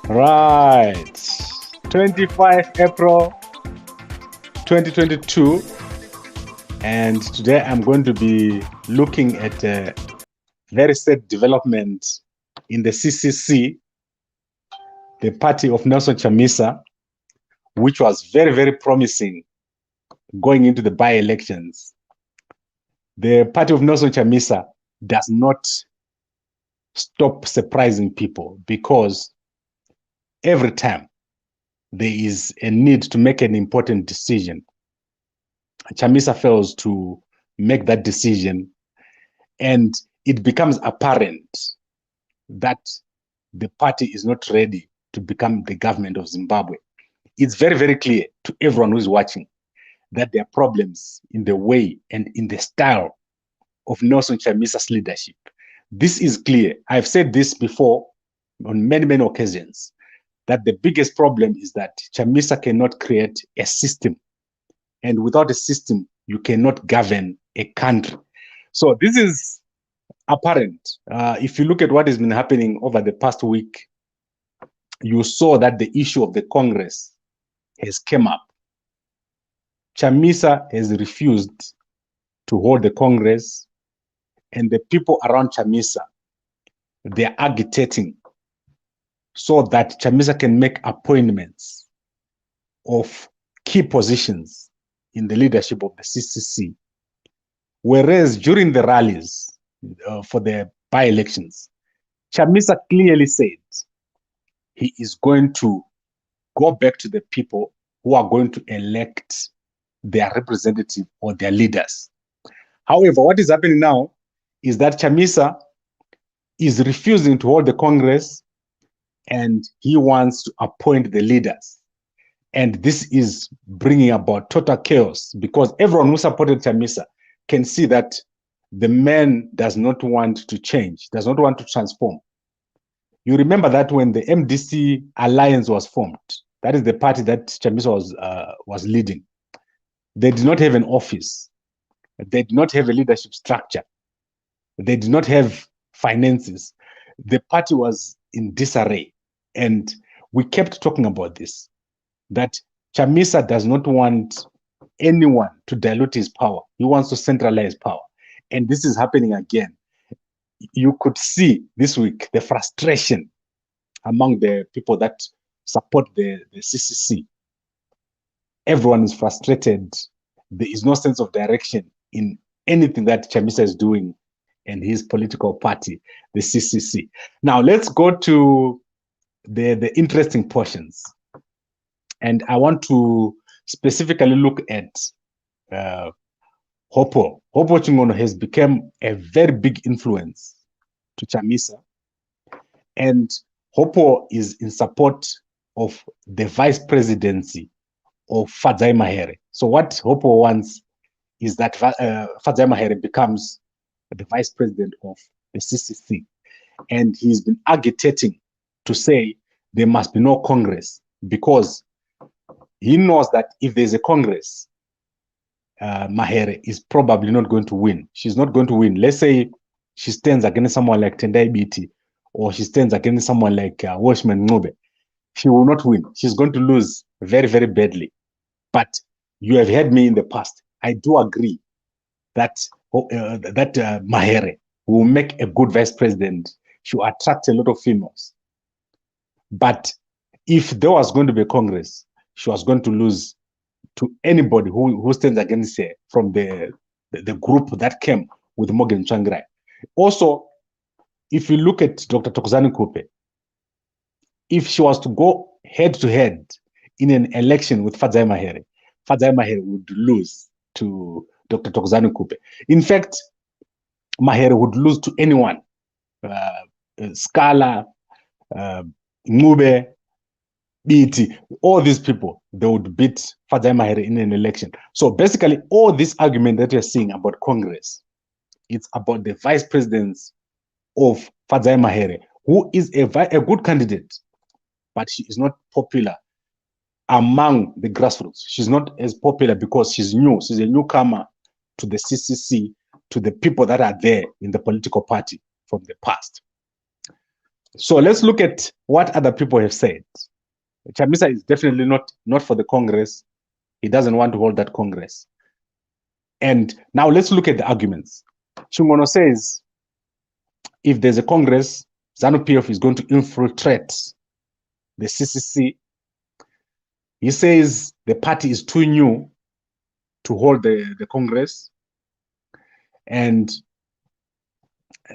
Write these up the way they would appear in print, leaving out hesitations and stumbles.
Right. 25 April 2022. And today I'm going to be looking at a very sad development in the CCC, the party of Nelson Chamisa, which was very, very promising going into the by-elections. The party of Nelson Chamisa does not stop surprising people because every time there is a need to make an important decision, Chamisa fails to make that decision, and it becomes apparent that the party is not ready to become the government of Zimbabwe. It's very, very clear to everyone who's watching that there are problems in the way and in the style of Nelson Chamisa's leadership. This is clear. I've said this before on many, many occasions, that the biggest problem is that Chamisa cannot create a system. And without a system, you cannot govern a country. So this is apparent. If you look at what has been happening over the past week, you saw that the issue of the Congress has come up. Chamisa has refused to hold the Congress, and the people around Chamisa, they are agitating so that Chamisa can make appointments of key positions in the leadership of the CCC. Whereas during the rallies for the by-elections, Chamisa clearly said he is going to go back to the people who are going to elect their representative or their leaders. However, what is happening now is that Chamisa is refusing to hold the Congress, and he wants to appoint the leaders. And this is bringing about total chaos because everyone who supported Chamisa can see that the man does not want to change, does not want to transform. You remember that when the MDC alliance was formed, that is the party that Chamisa was leading, they did not have an office. They did not have a leadership structure. They did not have finances. The party was in disarray. And we kept talking about this, that Chamisa does not want anyone to dilute his power. He wants to centralize power. And this is happening again. You could see this week the frustration among the people that support the CCC. Everyone is frustrated. There is no sense of direction in anything that Chamisa is doing and his political party, the CCC. Now, let's go to the interesting portions. And I want to specifically look at Hopo. Hopo Chingono has become a very big influence to Chamisa. And Hopo is in support of the vice presidency of Fadzai Mahere. So what Hopo wants is that Fadzai Mahere becomes the vice president of the CCC. And he's been agitating to say there must be no Congress because he knows that if there's a Congress, Mahere is probably not going to win. She's not going to win. Let's say she stands against someone like Tendai Biti, or she stands against someone like Washman Ngobe. She will not win. She's going to lose very, very badly. But you have heard me in the past. I do agree that Mahere will make a good vice president. She will attract a lot of females. But if there was going to be a Congress, she was going to lose to anybody who stands against her from the group that came with Morgan Tsvangirai. Also, if you look at Dr. Thokozani Kupe, if she was to go head-to-head in an election with Fadzai Mahere would lose to Dr. Thokozani Kupe. In fact, Mahere would lose to anyone. Scala, Ngube, BT, all these people, they would beat Fadzai Mahere in an election. So basically, all this argument that you're seeing about Congress, it's about the vice presidents of Fadzai Mahere, who is a good candidate, but she is not popular among the grassroots. She's not as popular because she's new. She's a newcomer to the CCC, to the people that are there in the political party from the past. So let's look at what other people have said. Chamisa is definitely not for the Congress. He doesn't want to hold that Congress. And now let's look at the arguments. Chingono says, if there's a Congress, ZANU-PF is going to infiltrate the CCC. He says the party is too new to hold the Congress. And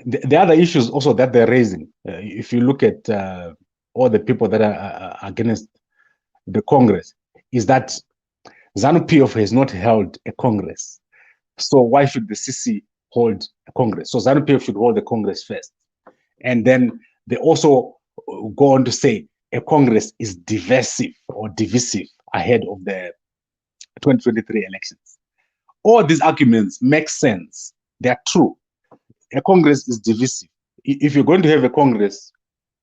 the other issues also that they're raising, if you look at all the people that are against the Congress, is that ZANU-PF has not held a Congress. So why should the CC hold a Congress? So ZANU-PF should hold the Congress first. And then they also go on to say a Congress is divisive ahead of the 2023 elections. All these arguments make sense. They are true. A Congress is divisive. If you're going to have a Congress,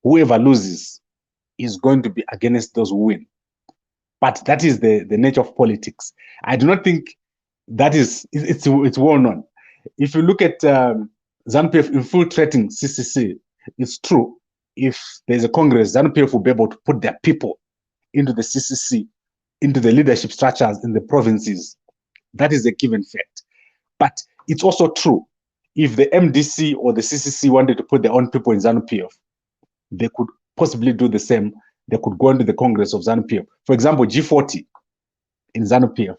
whoever loses is going to be against those who win. But that is the nature of politics. I do not think that it's well known. If you look at ZANU-PF infiltrating CCC, it's true. If there's a Congress, ZANU-PF will be able to put their people into the CCC, into the leadership structures in the provinces. That is a given fact. But it's also true. If the MDC or the CCC wanted to put their own people in ZANU-PF, they could possibly do the same. They could go into the Congress of ZANU-PF. For example, G40 in ZANU-PF,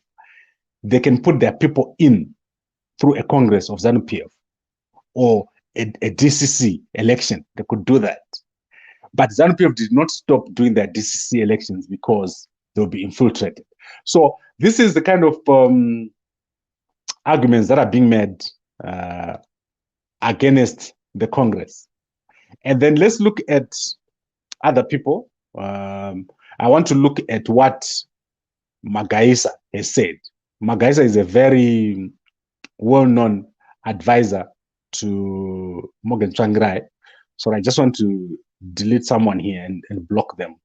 they can put their people in through a Congress of ZANU-PF or a DCC election. They could do that. But ZANU-PF did not stop doing their DCC elections because they'll be infiltrated. So this is the kind of arguments that are being made against the Congress. And then let's look at other people. I want to look at what Magaisa has said. Magaisa is a very well-known advisor to Morgan Tsvangirai. So I just want to delete someone here and block them.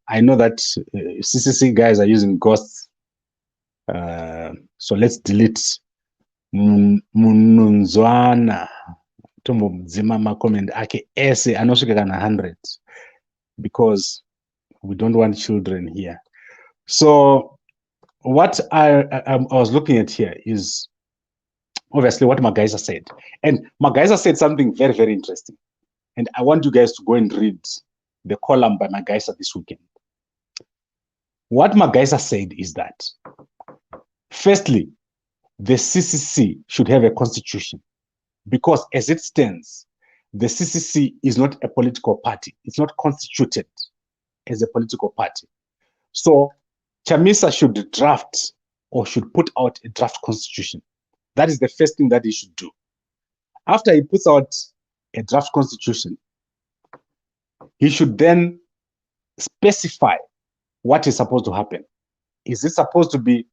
I know that CCC guys are using ghosts. So let's delete Musana. Tombo comment ake ese anoswika 100 because we don't want children here. So what I was looking at here is obviously what Magaisa said. And Magaisa said something very, very interesting. And I want you guys to go and read the column by Magaisa this weekend. What Magaisa said is that, firstly, the CCC should have a constitution because as it stands, the CCC is not a political party. It's not constituted as a political party. So Chamisa should draft or should put out a draft constitution. That is the first thing that he should do. After he puts out a draft constitution, he should then specify what is supposed to happen. Is it supposed to be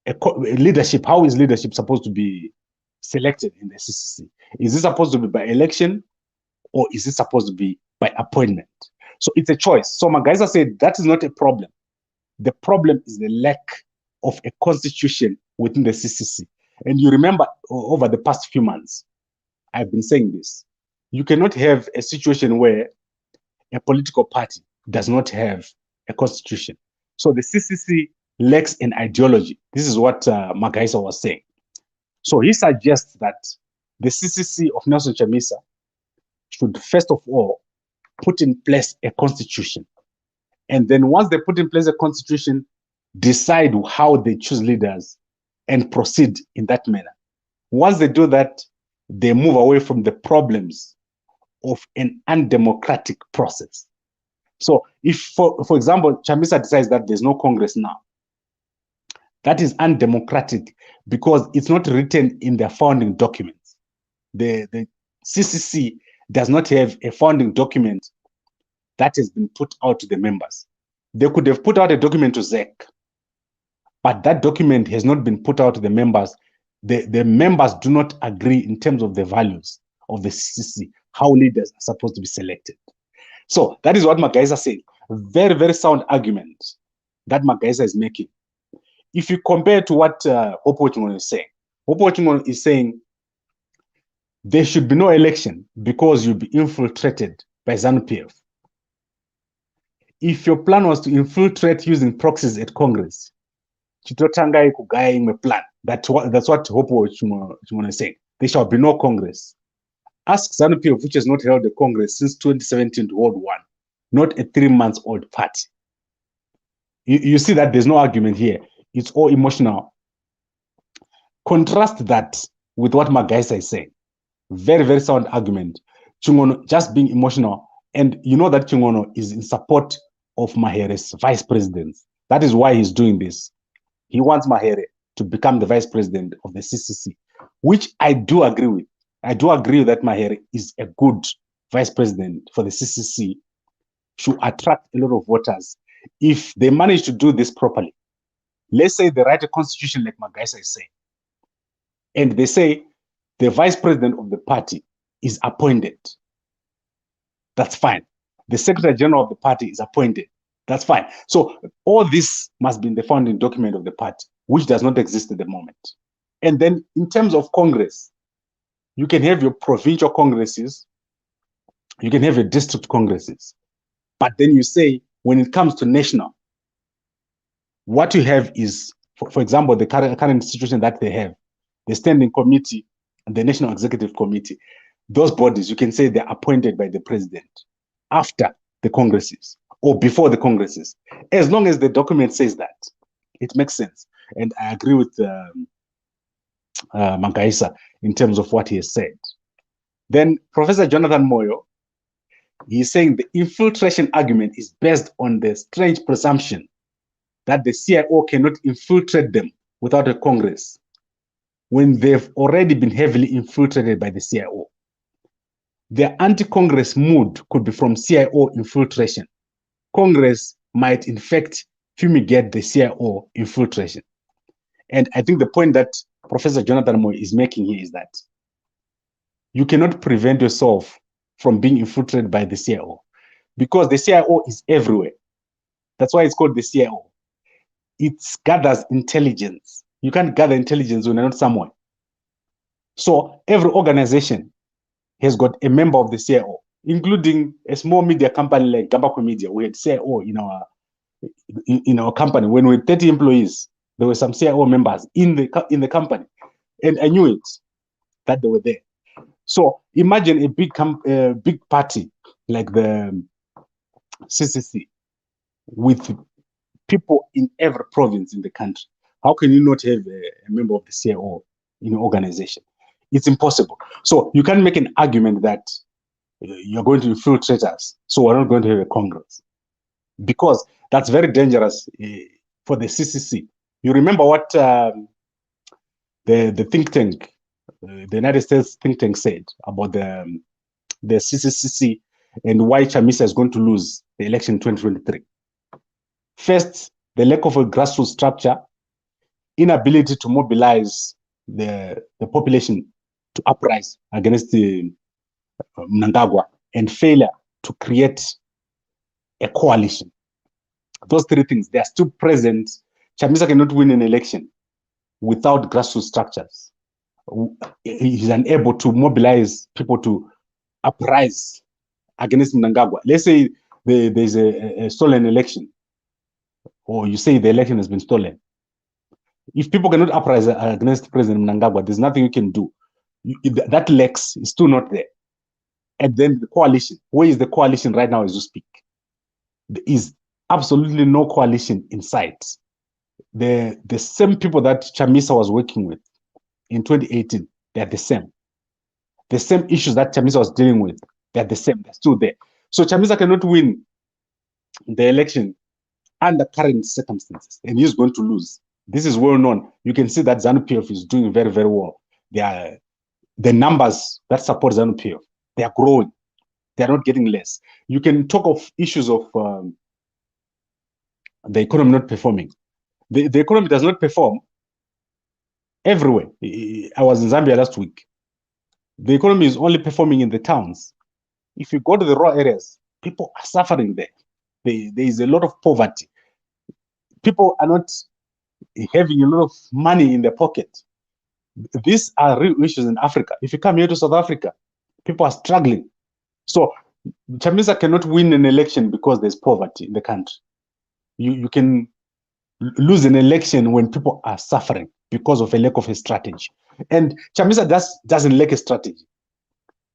a leadership? How is leadership supposed to be selected in the CCC? Is it supposed to be by election or is it supposed to be by appointment? So it's a choice. So Magaisa said that is not a problem. The problem is the lack of a constitution within the CCC. And you remember over the past few months, I've been saying this. You cannot have a situation where a political party does not have a constitution. So the CCC lacks an ideology. This is what Magaisa was saying. So he suggests that the CCC of Nelson Chamisa should first of all put in place a constitution. And then once they put in place a constitution, decide how they choose leaders and proceed in that manner. Once they do that, they move away from the problems of an undemocratic process. So if, for example, Chamisa decides that there's no Congress now, that is undemocratic because it's not written in their founding documents. The CCC does not have a founding document that has been put out to the members. They could have put out a document to ZEC, but that document has not been put out to the members. The members do not agree in terms of the values of the CCC, how leaders are supposed to be selected. So that is what Magaisa said. Very, very sound argument that Magaisa is making. If you compare to what Hopo Chingono is saying, Hopo Chingono is saying there should be no election because you'll be infiltrated by ZANU-PF. If your plan was to infiltrate using proxies at Congress, chitotangai kugaya imwe plan. That's what Hopo Chimona is saying. There shall be no Congress. Ask ZANU-PF, which has not held a Congress since 2017 to hold one, not a 3-month-old party. You see that there's no argument here. It's all emotional. Contrast that with what Magaisa is saying. Very, very sound argument. Chungono just being emotional. And you know that Chungono is in support of Mahere's vice president. That is why he's doing this. He wants Mahere to become the vice president of the CCC, which I do agree with. I do agree that Mahere is a good vice president for the CCC, should attract a lot of voters if they manage to do this properly. Let's say they write a constitution like Magaisa is saying, and they say the vice president of the party is appointed. That's fine. The secretary general of the party is appointed. That's fine. So all this must be in the founding document of the party, which does not exist at the moment. And then in terms of Congress, you can have your provincial congresses, you can have your district congresses, but then you say, when it comes to national, what you have is, for example, the current situation that they have, the standing committee and the national executive committee, those bodies, you can say they're appointed by the president after the congresses or before the congresses. As long as the document says that, it makes sense. And I agree with Magaisa in terms of what he has said. Then Professor Jonathan Moyo, he's saying the infiltration argument is based on the strange presumption that the CIO cannot infiltrate them without a Congress when they've already been heavily infiltrated by the CIO. The anti-Congress mood could be from CIO infiltration. Congress might, in fact, fumigate the CIO infiltration. And I think the point that Professor Jonathan Moy is making here is that you cannot prevent yourself from being infiltrated by the CIO because the CIO is everywhere. That's why it's called the CIO. It gathers intelligence. You can't gather intelligence when you're not somewhere. So every organization has got a member of the CIO, including a small media company like Gambako Media. We had CIO in our company. When we had 30 employees, there were some CIO members in the company. And I knew it, that they were there. So imagine a big party like the CCC with people in every province in the country. How can you not have a member of the CIO in your organization? It's impossible. So you can make an argument that you're going to infiltrate us, so we're not going to have a Congress. Because that's very dangerous for the CCC. You remember what the think tank, the United States think tank said about the CCC and why Chamisa is going to lose the election in 2023. First, the lack of a grassroots structure, inability to mobilize the population to uprise against the Mnangagwa, and failure to create a coalition. Those three things, they are still present. Chamisa cannot win an election without grassroots structures. He's unable to mobilize people to uprise against Mnangagwa. Let's say there's a stolen election, or you say the election has been stolen. If people cannot uprise against President Mnangagwa, there's nothing you can do. That lex is still not there. And then the coalition. Where is the coalition right now as you speak? There is absolutely no coalition in sight. The same people that Chamisa was working with in 2018, they're the same. The same issues that Chamisa was dealing with, they're the same. They're still there. So Chamisa cannot win the election under current circumstances, and he's going to lose. This is well known. You can see that ZANU-PF is doing very, very well. The numbers that support ZANU-PF, they are growing. They are not getting less. You can talk of issues of the economy not performing. The economy does not perform everywhere. I was in Zambia last week. The economy is only performing in the towns. If you go to the rural areas, people are suffering there. There is a lot of poverty. People are not having a lot of money in their pocket. These are real issues in Africa. If you come here to South Africa, people are struggling. So Chamisa cannot win an election because there's poverty in the country. You can lose an election when people are suffering because of a lack of a strategy. And Chamisa doesn't lack a strategy.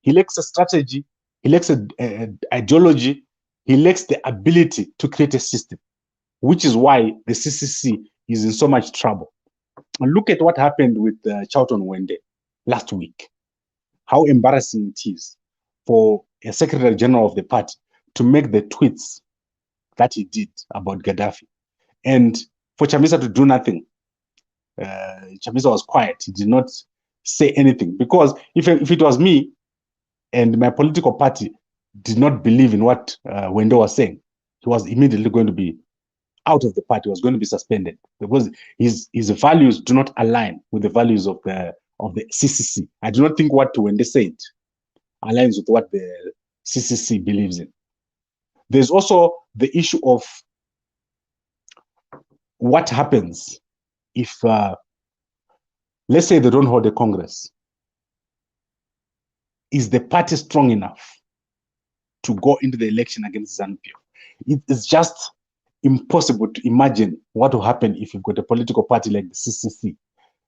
He lacks a strategy. He lacks an ideology. He lacks the ability to create a system, which is why the CCC is in so much trouble. And look at what happened with Charlton Wende last week. How embarrassing it is for a Secretary General of the party to make the tweets that he did about Gaddafi. And for Chamisa to do nothing. Chamisa was quiet. He did not say anything. Because if it was me and my political party did not believe in what Wende was saying, he was immediately going to be out of the party, was going to be suspended because his values do not align with the values of the CCC. I do not think what Wende said aligns with what the CCC believes in. There's also the issue of what happens if, let's say they don't hold a Congress. Is the party strong enough to go into the election against ZANU-PF? It's just impossible to imagine what will happen if you've got a political party like the CCC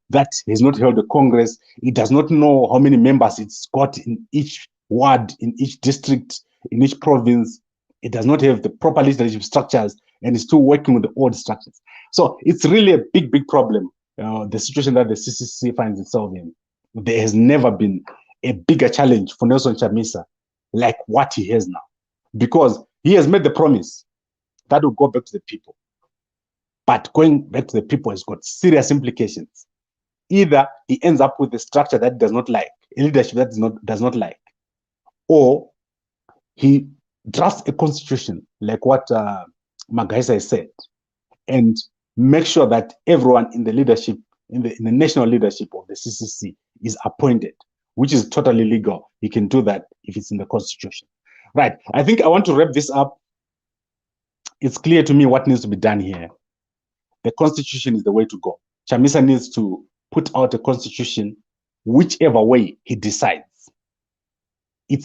that has not held a Congress. It does not know how many members it's got in each ward, in each district, in each province. It does not have the proper leadership structures and is still working with the old structures. So it's really a big, big problem, the situation that the CCC finds itself in. There has never been a bigger challenge for Nelson Chamisa like what he has now, because he has made the promise that will go back to the people. But going back to the people has got serious implications. Either he ends up with a structure that does not like, a leadership that does not like, or he drafts a constitution like what Magaisa has said, and make sure that everyone in the leadership, in the national leadership of the CCC is appointed, which is totally legal. He can do that if it's in the constitution. Right. I think I want to wrap this up. It's clear to me what needs to be done here. The constitution is the way to go. Chamisa needs to put out a constitution whichever way he decides.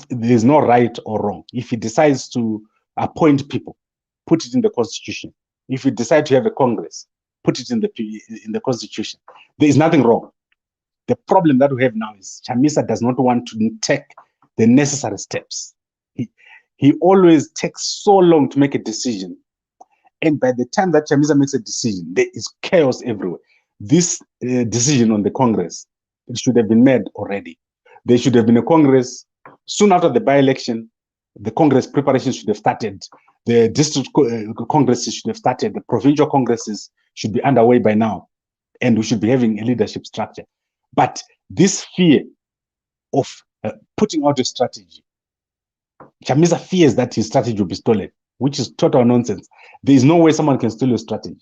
There's no right or wrong. If he decides to appoint people, put it in the constitution. If he decides to have a Congress, put it in the constitution. There is nothing wrong. The problem that we have now is Chamisa does not want to take the necessary steps. He always takes so long to make a decision. And by the time that Chamisa makes a decision, there is chaos everywhere. This decision on the Congress, it should have been made already. There should have been a Congress soon after the by-election. The Congress preparations should have started. The district congresses should have started. The provincial congresses should be underway by now. And we should be having a leadership structure. But this fear of putting out a strategy, Chamisa fears that his strategy will be stolen, which is total nonsense. There is no way someone can steal your strategy.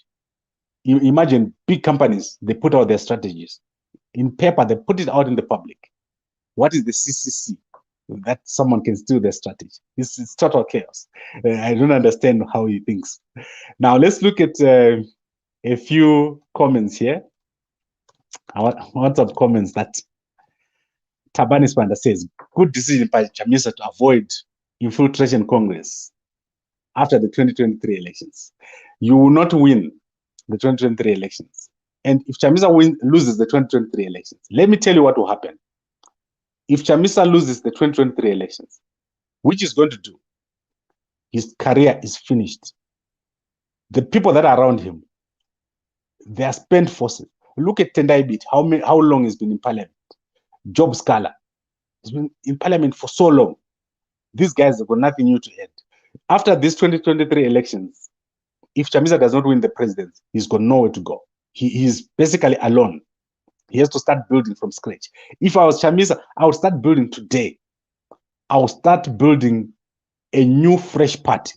You imagine big companies, they put out their strategies. In paper, they put it out in the public. What is the CCC that someone can steal their strategy? It's total chaos. I don't understand how he thinks. Now, let's look at a few comments here. I want some comments that Tabani Spanda says, good decision by Chamisa to avoid infiltration Congress after the 2023 elections. You will not win the 2023 elections. And if Chamisa loses the 2023 elections, let me tell you what will happen. If Chamisa loses the 2023 elections, which is going to do, his career is finished. The people that are around him, they are spent forces. Look at Tendai Bit, how long he's been in parliament. Job Scala, he's been in parliament for so long. These guys have got nothing new to add. After these 2023 elections, if Chamisa does not win the presidency, he's got nowhere to go. He's basically alone. He has to start building from scratch. If I was Chamisa, I would start building today. I would start building a new, fresh party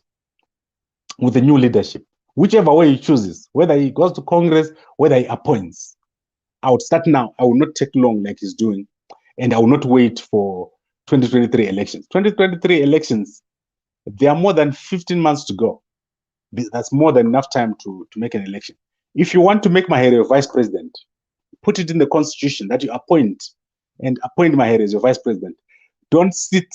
with a new leadership. Whichever way he chooses, whether he goes to Congress, whether he appoints. I would start now. I will not take long like he's doing. And I will not wait for 2023 elections. 2023 elections, there are more than 15 months to go. That's more than enough time to make an election. If you want to make Mahere vice president, put it in the constitution that you appoint Mahere as your vice president. Don't sit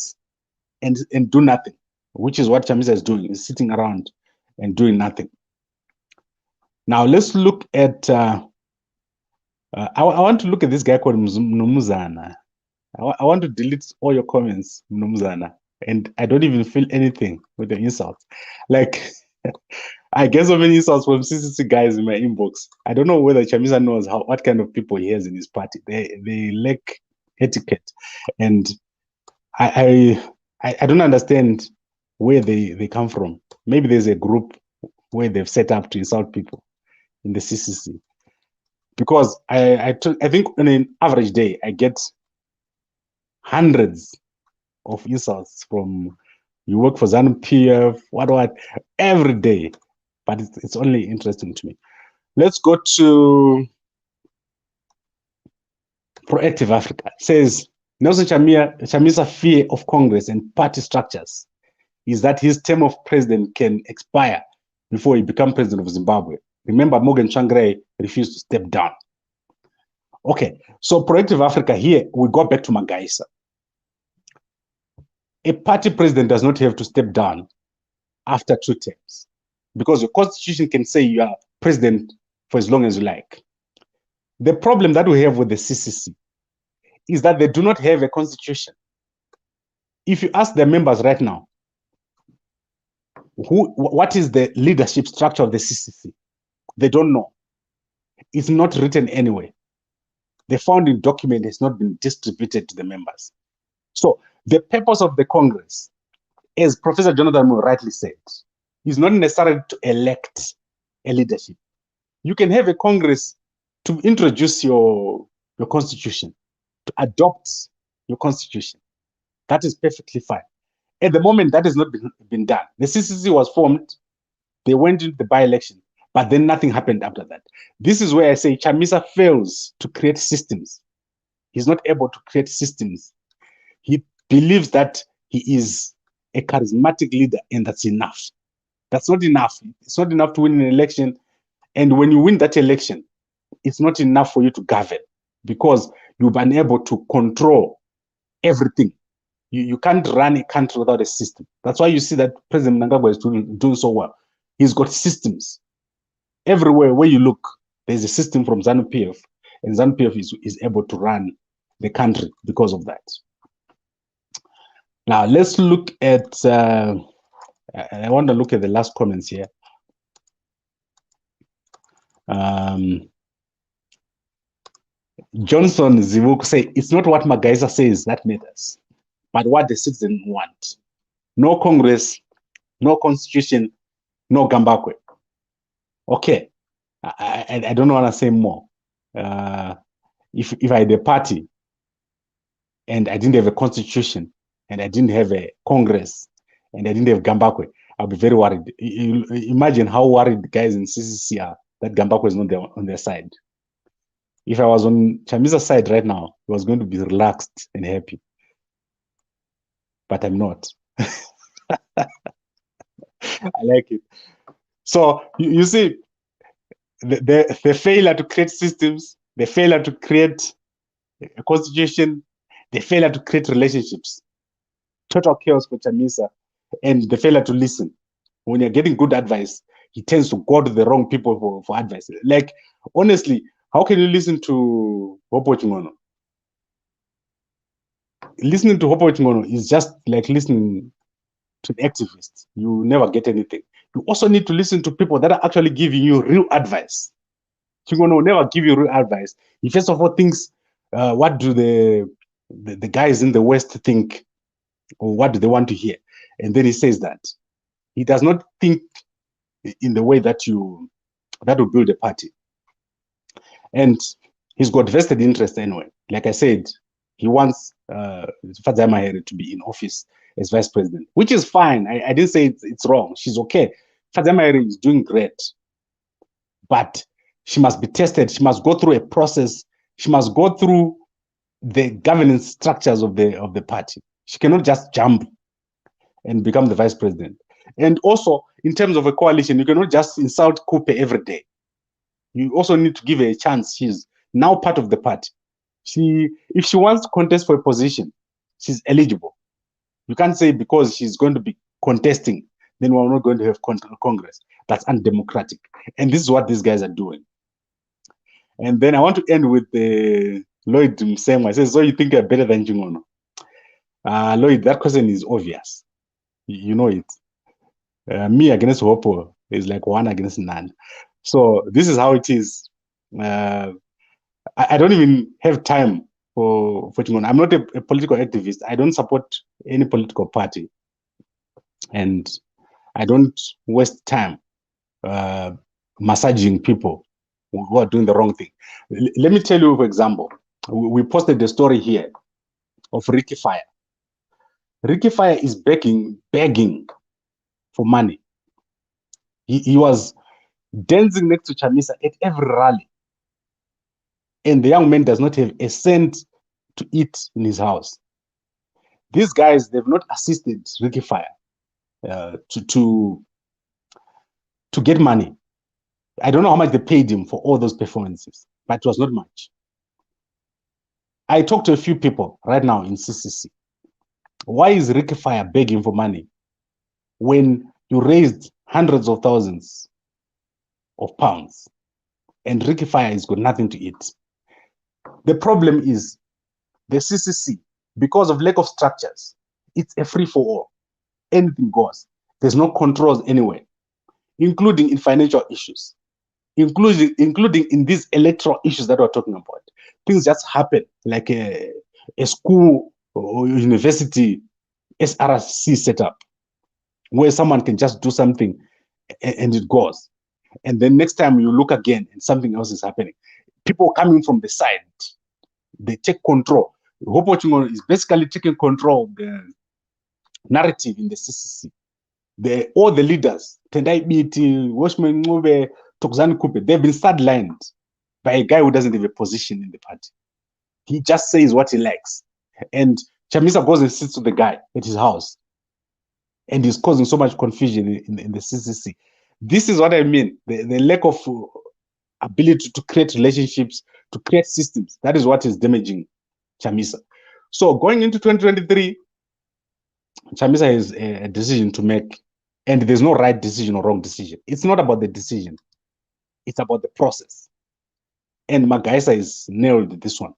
and do nothing, which is what Chamisa is doing, is sitting around and doing nothing. Now let's look at, I want to look at this guy called Musana. I want to delete all your comments, Musana, and I don't even feel anything with the insults. Like, I get so many insults from CCC guys in my inbox. I don't know whether Chamisa knows what kind of people he has in his party. They lack etiquette, and I don't understand where they come from. Maybe there's a group where they've set up to insult people in the CCC. Because I think on an average day, I get hundreds of insults from, you work for ZANU-PF, what, every day. But it's only interesting to me. Let's go to Proactive Africa. It says, Nelson Chamisa's fear of Congress and party structures is that his term of president can expire before he becomes president of Zimbabwe. Remember, Morgan Tsvangirai refused to step down. Okay, so Proactive Africa, here we go back to Magaisa. A party president does not have to step down after 2 terms, because your constitution can say you are president for as long as you like. The problem that we have with the CCC is that they do not have a constitution. If you ask their members right now, what is the leadership structure of the CCC? They don't know. It's not written anywhere. The founding document has not been distributed to the members. So the purpose of the Congress, as Professor Jonathan Moore rightly said, is not necessarily to elect a leadership. You can have a Congress to introduce your constitution, to adopt your constitution. That is perfectly fine. At the moment, that has not been done. The CCC was formed, they went into the by-election, but then nothing happened after that. This is where I say Chamisa fails to create systems. He's not able to create systems. He believes that he is a charismatic leader and that's enough. That's not enough. It's not enough to win an election. And when you win that election, it's not enough for you to govern because you've been able to control everything. You can't run a country without a system. That's why you see that President Mnangagwa is doing so well. He's got systems. Everywhere where you look, there's a system from ZANU-PF, and ZANU-PF is able to run the country because of that. Now, let's look at, I want to look at the last comments here. Johnson Zivuk say, it's not what Magaisa says that matters, but what the citizens want. No Congress, no constitution, no Gambakwe. Okay, I don't want to say more. If I had a party and I didn't have a constitution and I didn't have a Congress and I didn't have Gambakwe, I'll be very worried. Imagine how worried the guys in CCC are that Gambakwe is not there on their side. If I was on Chamisa's side right now, he was going to be relaxed and happy. But I'm not. I like it. So you see, the failure to create systems, the failure to create a constitution, the failure to create relationships, total chaos for Chamisa, and the failure to listen. When you're getting good advice, he tends to go to the wrong people for advice. Like, honestly, how can you listen to Hopo Chingono? Listening to Hopo Chingono is just like listening to an activist. You never get anything. You also need to listen to people that are actually giving you real advice. Chingono will never give you real advice. He first of all thinks, what do the guys in the West think, or what do they want to hear? And then he says that. He does not think in the way that will build a party. And he's got vested interest anyway. Like I said, he wants Fadzai Mahere to be in office as vice president, which is fine. I didn't say it's wrong. She's okay. Fadzai Mahere is doing great. But she must be tested. She must go through a process. She must go through the governance structures of the party. She cannot just jump and become the vice president. And also, in terms of a coalition, you cannot just insult Coupe every day. You also need to give her a chance. She's now part of the party. If she wants to contest for a position, she's eligible. You can't say because she's going to be contesting, then we're not going to have Congress. That's undemocratic. And this is what these guys are doing. And then I want to end with Lloyd Msengwa. I says, so you think you're better than Jingono? Lloyd, that question is obvious. You know it. Me against Hopo is like 1 against none. So this is how it is. I don't even have time for Jingono. I'm not a political activist. I don't support any political party. And I don't waste time massaging people who are doing the wrong thing. Let me tell you, for example, we posted the story here of Ricky Fire. Ricky Fire is begging for money. He was dancing next to Chamisa at every rally. And the young man does not have a cent to eat in his house. These guys, they've not assisted Ricky Fire to get money. I don't know how much they paid him for all those performances, but it was not much. I talked to a few people right now in CCC. Why is Ricky Fire begging for money when you raised hundreds of thousands of pounds and Ricky Fire has got nothing to eat? The problem is the CCC, because of lack of structures, it's a free-for-all. Anything goes. There's no controls anywhere, including in financial issues, including in these electoral issues that we're talking about. Things just happen, like a school or university SRC setup, where someone can just do something and it goes. And then next time you look again and something else is happening. People coming from the side, they take control. Hopo Chingono is basically taking control of the narrative in the CCC. All the leaders, Tendai Biti, Washman Ngube, Tokzani Kupe, they've been sidelined by a guy who doesn't have a position in the party. He just says what he likes. And Chamisa goes and sits with the guy at his house. And he's causing so much confusion in the CCC. This is what I mean. The lack of ability to create relationships, to create systems. That is what is damaging Chamisa. So going into 2023, Chamisa has a decision to make. And there's no right decision or wrong decision. It's not about the decision. It's about the process. And Magaisa has nailed this one.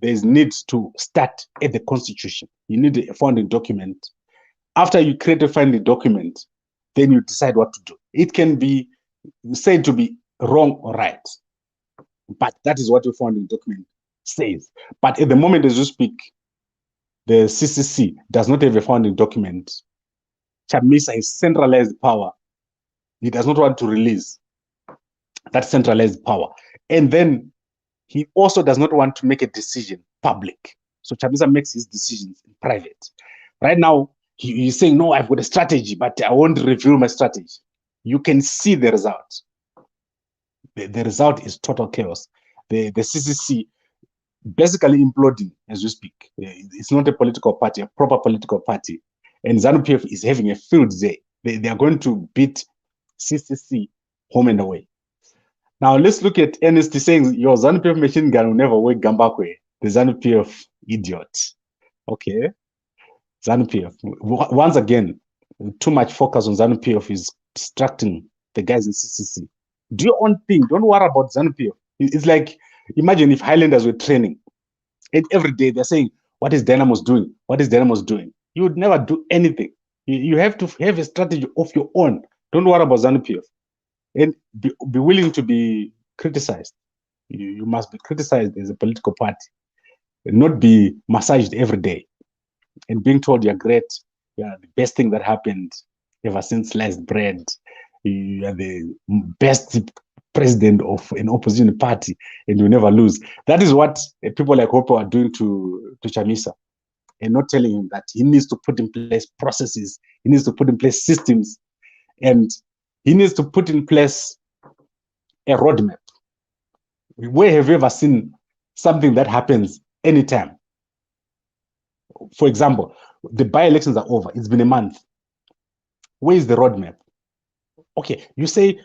There's need to start at the constitution. You need a founding document. After you create a founding document, then you decide what to do. It can be said to be wrong or right, but that is what your founding document says. But at the moment as you speak, the CCC does not have a founding document. Chamisa has centralized power. He does not want to release that centralized power. And then he also does not want to make a decision public. So Chamisa makes his decisions in private. Right now, he's saying, no, I've got a strategy, but I won't reveal my strategy. You can see the result. The result is total chaos. The CCC basically imploding as we speak. It's not a political party, a proper political party. And ZANU-PF is having a field day. They are going to beat CCC home and away. Now let's look at Ernest saying, your ZANU-PF machine gun will never work Gambakwe. The ZANU-PF idiot. Okay. ZANU-PF. Once again, too much focus on ZANU-PF is distracting the guys in CCC. Do your own thing. Don't worry about ZANU-PF. It's like, imagine if Highlanders were training and every day they're saying, what is Dynamo's doing? What is Dynamo's doing? You would never do anything. You have to have a strategy of your own. Don't worry about ZANU-PF. And be willing to be criticized. You must be criticized as a political party, and not be massaged every day and being told you're great, you're the best thing that happened ever since sliced bread, you are the best president of an opposition party and you never lose. That is what people like Hopo are doing to Chamisa, and not telling him that he needs to put in place processes, he needs to put in place systems, and he needs to put in place a roadmap. Where have you ever seen something that happens anytime? For example, the by-elections are over. It's been a month. Where is the roadmap? Okay, you say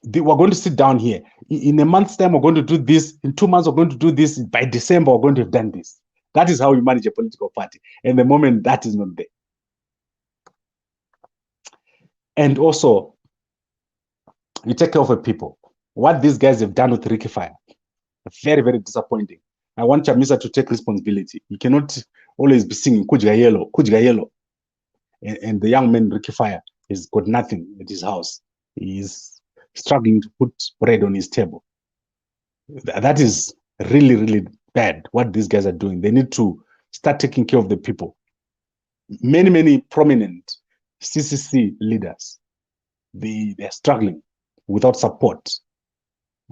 we're going to sit down here. In a month's time, we're going to do this. In 2 months, we're going to do this. By December, we're going to have done this. That is how you manage a political party. And the moment that is not there. And also, you take care of the people. What these guys have done with Ricky Fire, very, very disappointing. I want Chamisa to take responsibility. You cannot always be singing Kujga Yellow, Kujga Yellow. And the young man, Ricky Fire, has got nothing at his house. He is struggling to put bread on his table. That is really, really bad, what these guys are doing. They need to start taking care of the people. Many, many prominent CCC leaders, they're struggling without support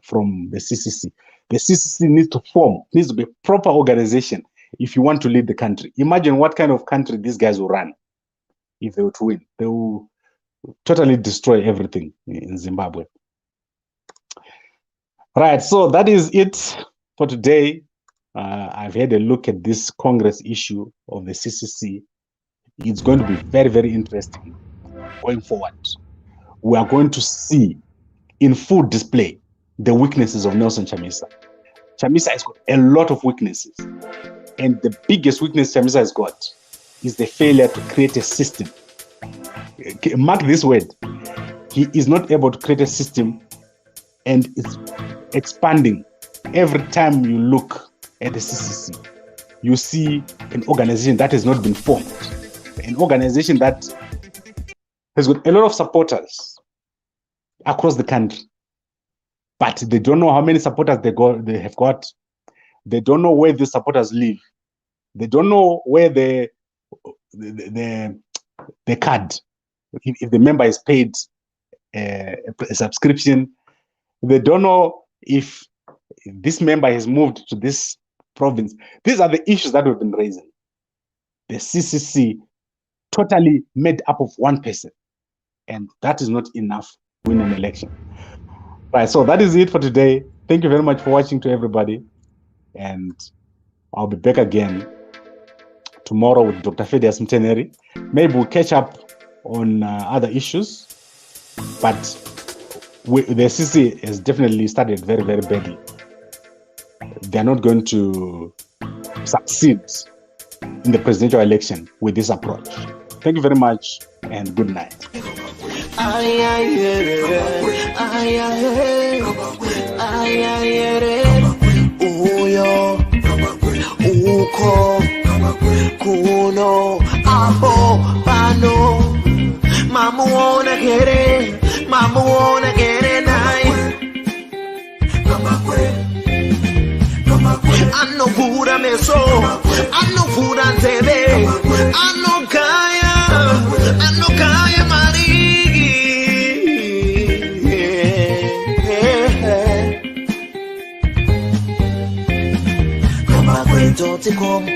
from the CCC. The CCC needs to form, needs to be a proper organization if you want to lead the country. Imagine what kind of country these guys will run if they were to win. They will totally destroy everything in Zimbabwe. Right, so that is it for today. I've had a look at this Congress issue of the CCC. It's going to be very, very interesting going forward. We are going to see in full display the weaknesses of Nelson Chamisa. Chamisa has got a lot of weaknesses. And the biggest weakness Chamisa has got is the failure to create a system. Mark this word. He is not able to create a system, and it's expanding. Every time you look at the CCC, you see an organization that has not been formed. An organization that has got a lot of supporters across the country, but they don't know how many supporters they have got. They don't know where the supporters live. They don't know where the card, if the member is paid a subscription. They don't know if this member has moved to this province. These are the issues that we've been raising. The CCC totally made up of one person, and that is not enough to win an election. Right, so that is it for today. Thank you very much for watching, to everybody, and I'll be back again tomorrow with Dr. Fedias Mteneri. Maybe we'll catch up on other issues, but the CCC has definitely started very, very badly. They're not going to succeed in the presidential election with this approach. Thank you very much, and good night. Anokura meso, anokura nzebe, anokaya marigi. Kama kwetu tikomu,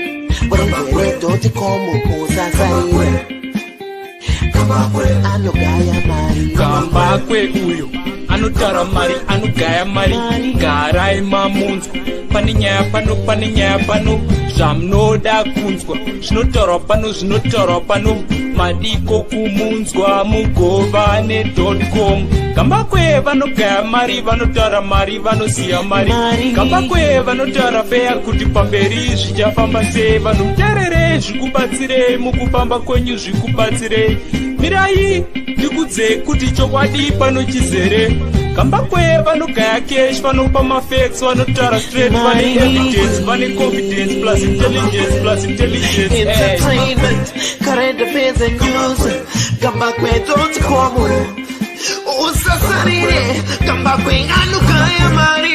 kwetu tikomu usasai. Anogaya mari. Kamba kwe uyo, anotara mari, anogaya mari. Garai mamunzwa, paninya pano, zvamunoda kunzwa. Zvinotaurwa pano, madiko kumunzwa, mugovane.com. Kamba kwe vanogaya mari, vanotara mari, vanosiya mari. Kamba kwe vanotara feya kuti pamberi zvichafamba sei. Vanoterere zvikubatsire, mukufamba kwenyu zvikubatsire. Mirai ndikudze kuti chokwadi pano chizere. Kamba kwe vanogaya cash, vanopa mafacts, vanotara straight, vane evidence, vane confidence plus intelligence. Entertainment, current affairs and news. Kamba kwe.com. Usasarire, kamba kwe anogaya mari.